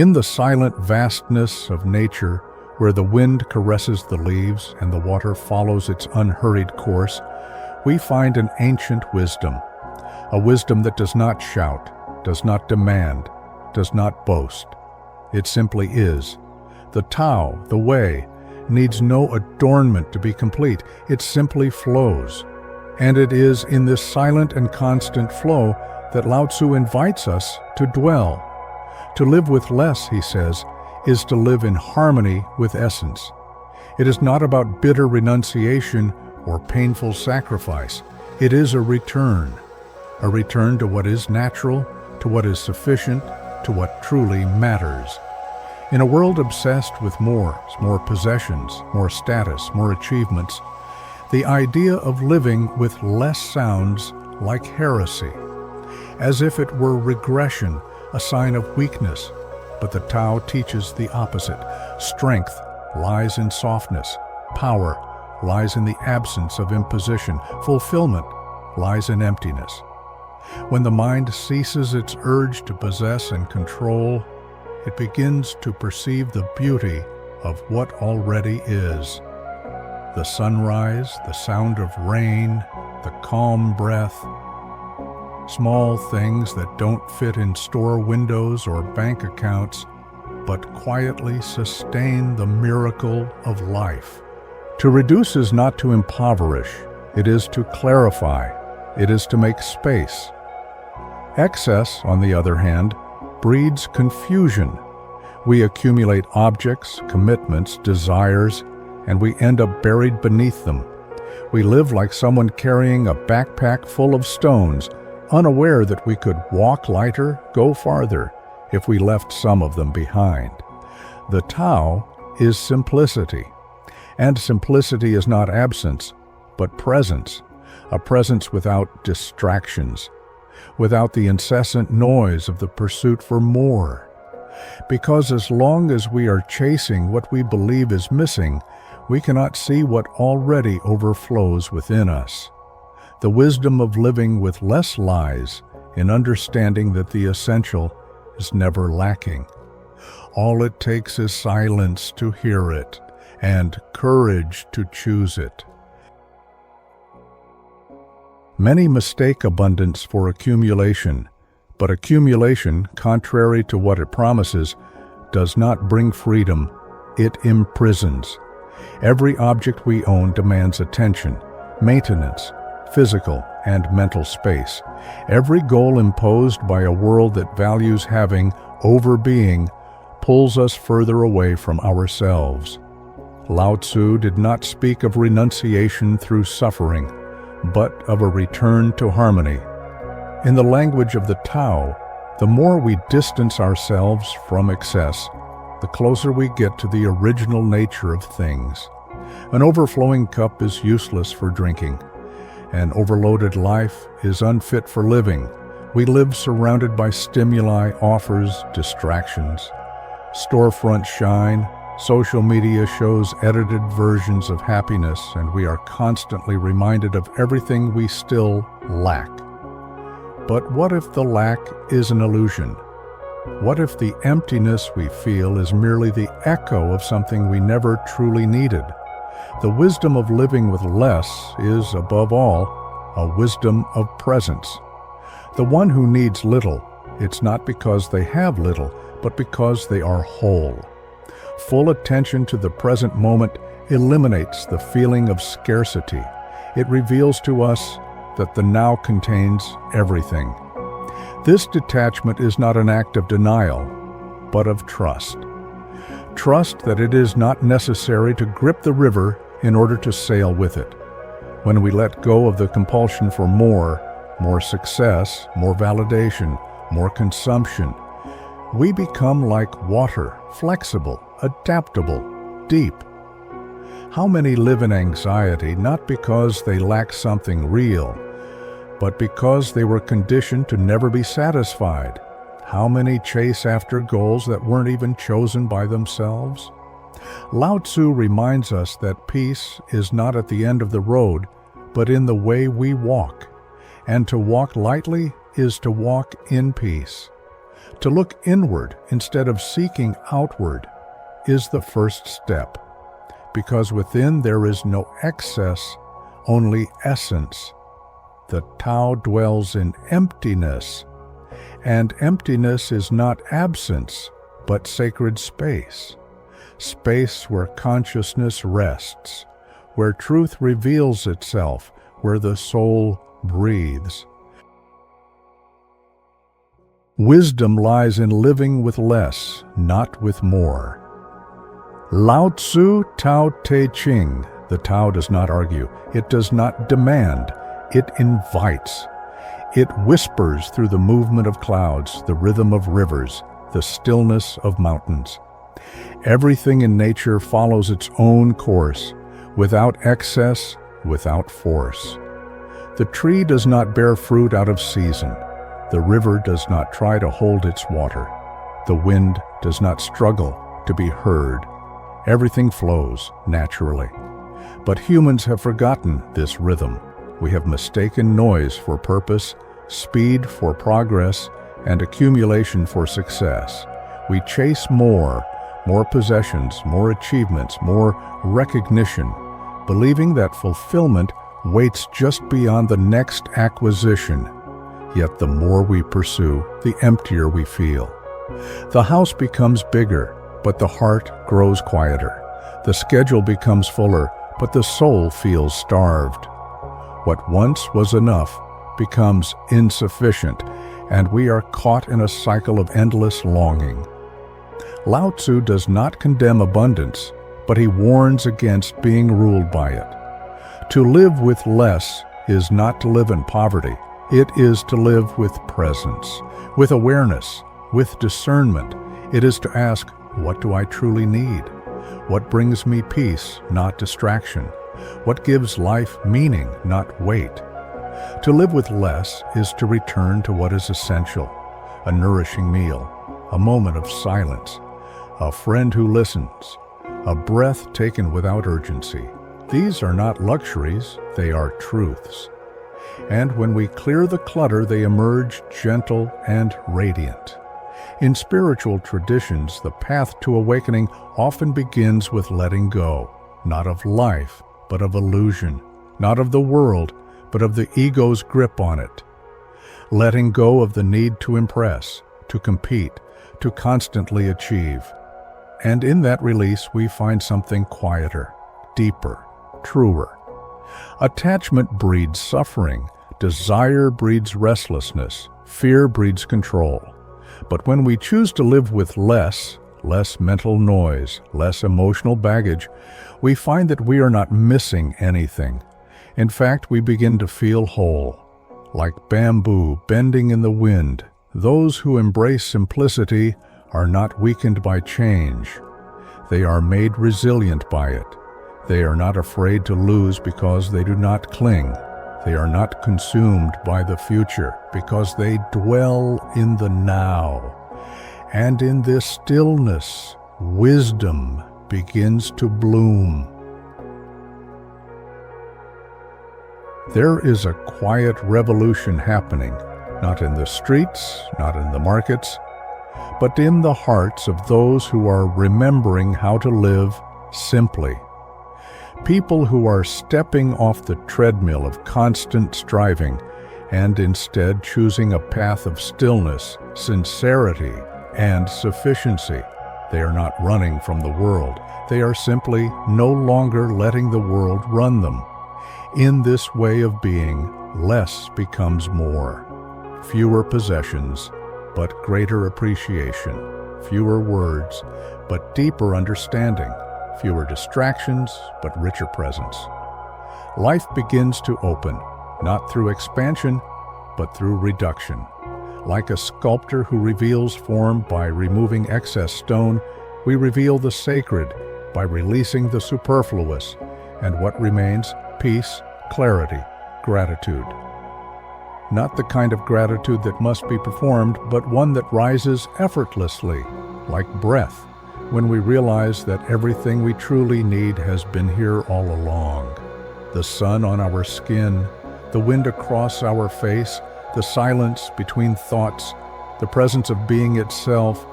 In the silent vastness of nature, where the wind caresses the leaves and the water follows its unhurried course, we find an ancient wisdom, a wisdom that does not shout, does not demand, does not boast. It simply is. The Tao, the way, needs no adornment to be complete. It simply flows. And it is in this silent and constant flow that Lao Tzu invites us to dwell. To live with less, he says, is to live in harmony with essence. It is not about bitter renunciation or painful sacrifice. It is a return to what is natural, to what is sufficient, to what truly matters. In a world obsessed with more possessions, more status, more achievements, the idea of living with less sounds like heresy, as if it were regression, a sign of weakness. But the Tao teaches the opposite. Strength lies in softness. Power lies in the absence of imposition. Fulfillment lies in emptiness. When the mind ceases its urge to possess and control, it begins to perceive the beauty of what already is. The sunrise, the sound of rain, the calm breath, small things that don't fit in store windows or bank accounts, but quietly sustain the miracle of life. To reduce is not to impoverish, it is to clarify, it is to make space. Excess, on the other hand, breeds confusion. We accumulate objects, commitments, desires, and we end up buried beneath them. We live like someone carrying a backpack full of stones, unaware that we could walk lighter, go farther, if we left some of them behind. The Tao is simplicity, and simplicity is not absence, but presence, a presence without distractions, without the incessant noise of the pursuit for more. Because as long as we are chasing what we believe is missing, we cannot see what already overflows within us. The wisdom of living with less lies in understanding that the essential is never lacking. All it takes is silence to hear it, and courage to choose it. Many mistake abundance for accumulation, but accumulation, contrary to what it promises, does not bring freedom, it imprisons. Every object we own demands attention, maintenance, physical and mental space. Every goal imposed by a world that values having over being pulls us further away from ourselves. Lao Tzu did not speak of renunciation through suffering, but of a return to harmony. In the language of the Tao, the more we distance ourselves from excess, the closer we get to the original nature of things. An overflowing cup is useless for drinking. An overloaded life is unfit for living. We live surrounded by stimuli, offers, distractions. Storefronts shine, social media shows edited versions of happiness, and we are constantly reminded of everything we still lack. But what if the lack is an illusion? What if the emptiness we feel is merely the echo of something we never truly needed? The wisdom of living with less is, above all, a wisdom of presence. The one who needs little, it's not because they have little, but because they are whole. Full attention to the present moment eliminates the feeling of scarcity. It reveals to us that the now contains everything. This detachment is not an act of denial, but of trust. Trust that it is not necessary to grip the river in order to sail with it. When we let go of the compulsion for more success, more validation, more consumption, we become like water, flexible, adaptable, deep. How many live in anxiety not because they lack something real, but because they were conditioned to never be satisfied? How many chase after goals that weren't even chosen by themselves? Lao Tzu reminds us that peace is not at the end of the road, but in the way we walk. And to walk lightly is to walk in peace. To look inward instead of seeking outward is the first step, because within there is no excess, only essence. The Tao dwells in emptiness, and emptiness is not absence, but sacred space. Space where consciousness rests, where truth reveals itself, where the soul breathes. Wisdom lies in living with less, not with more. Lao Tzu, Tao Te Ching. The Tao does not argue. It does not demand. It invites. It whispers through the movement of clouds, the rhythm of rivers, the stillness of mountains. Everything in nature follows its own course, without excess, without force. The tree does not bear fruit out of season. The river does not try to hold its water. The wind does not struggle to be heard. Everything flows naturally. But humans have forgotten this rhythm. We have mistaken noise for purpose, speed for progress, and accumulation for success. We chase more possessions, more achievements, more recognition, believing that fulfillment waits just beyond the next acquisition. Yet the more we pursue, the emptier we feel. The house becomes bigger, but the heart grows quieter. The schedule becomes fuller, but the soul feels starved. What once was enough becomes insufficient, and we are caught in a cycle of endless longing. Lao Tzu does not condemn abundance, but he warns against being ruled by it. To live with less is not to live in poverty. It is to live with presence, with awareness, with discernment. It is to ask, what do I truly need? What brings me peace, not distraction? What gives life meaning, not weight? To live with less is to return to what is essential, a nourishing meal, a moment of silence, a friend who listens, a breath taken without urgency. These are not luxuries, they are truths. And when we clear the clutter, they emerge gentle and radiant. In spiritual traditions, the path to awakening often begins with letting go, not of life, but of illusion, not of the world, but of the ego's grip on it. Letting go of the need to impress, to compete, to constantly achieve. And in that release, we find something quieter, deeper, truer. Attachment breeds suffering, desire breeds restlessness, fear breeds control. But when we choose to live with less mental noise, less emotional baggage, we find that we are not missing anything. In fact, we begin to feel whole. Like bamboo bending in the wind, those who embrace simplicity are not weakened by change. They are made resilient by it. They are not afraid to lose because they do not cling. They are not consumed by the future because they dwell in the now. And in this stillness, wisdom begins to bloom. There is a quiet revolution happening, not in the streets, not in the markets, but in the hearts of those who are remembering how to live simply. People who are stepping off the treadmill of constant striving and instead choosing a path of stillness, sincerity, and sufficiency. They are not running from the world. They are simply no longer letting the world run them. In this way of being, less becomes more. Fewer possessions, but greater appreciation. Fewer words, but deeper understanding. Fewer distractions, but richer presence. Life begins to open, not through expansion, but through reduction. Like a sculptor who reveals form by removing excess stone, we reveal the sacred by releasing the superfluous. And what remains? Peace, clarity, gratitude. Not the kind of gratitude that must be performed, but one that rises effortlessly, like breath, when we realize that everything we truly need has been here all along. The sun on our skin, the wind across our face, the silence between thoughts, the presence of being itself.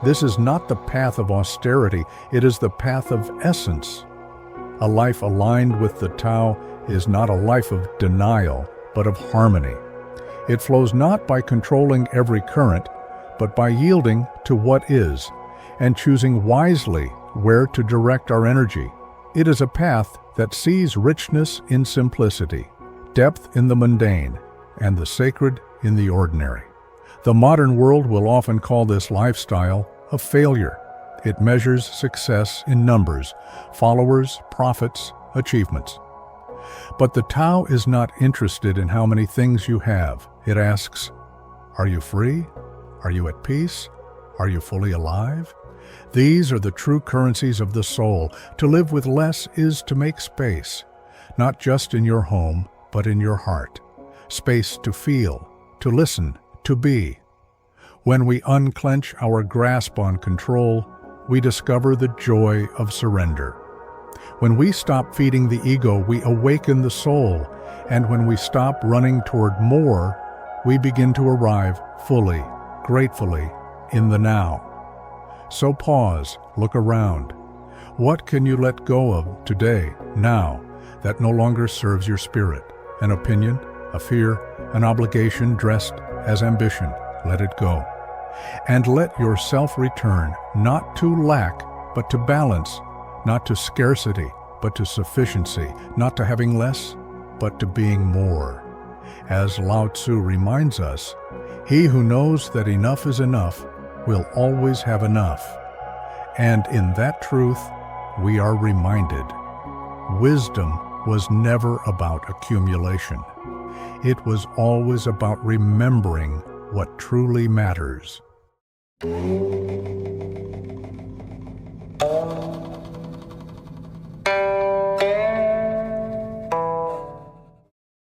This is not the path of austerity, it is the path of essence. A life aligned with the Tao is not a life of denial, but of harmony. It flows not by controlling every current, but by yielding to what is, and choosing wisely where to direct our energy. It is a path that sees richness in simplicity, depth in the mundane, and the sacred in the ordinary. The modern world will often call this lifestyle a failure. It measures success in numbers, followers, profits, achievements. But the Tao is not interested in how many things you have. It asks, are you free? Are you at peace? Are you fully alive? These are the true currencies of the soul. To live with less is to make space, not just in your home, but in your heart. Space to feel, to listen, to be. When we unclench our grasp on control, we discover the joy of surrender. When we stop feeding the ego, we awaken the soul, and when we stop running toward more, we begin to arrive fully, gratefully, in the now. So pause, look around. What can you let go of today, now, that no longer serves your spirit? An opinion, a fear, an obligation dressed as ambition. Let it go. And let yourself return, not to lack, but to balance, not to scarcity, but to sufficiency, not to having less, but to being more. As Lao Tzu reminds us, he who knows that enough is enough will always have enough. And in that truth, we are reminded, wisdom was never about accumulation. It was always about remembering what truly matters.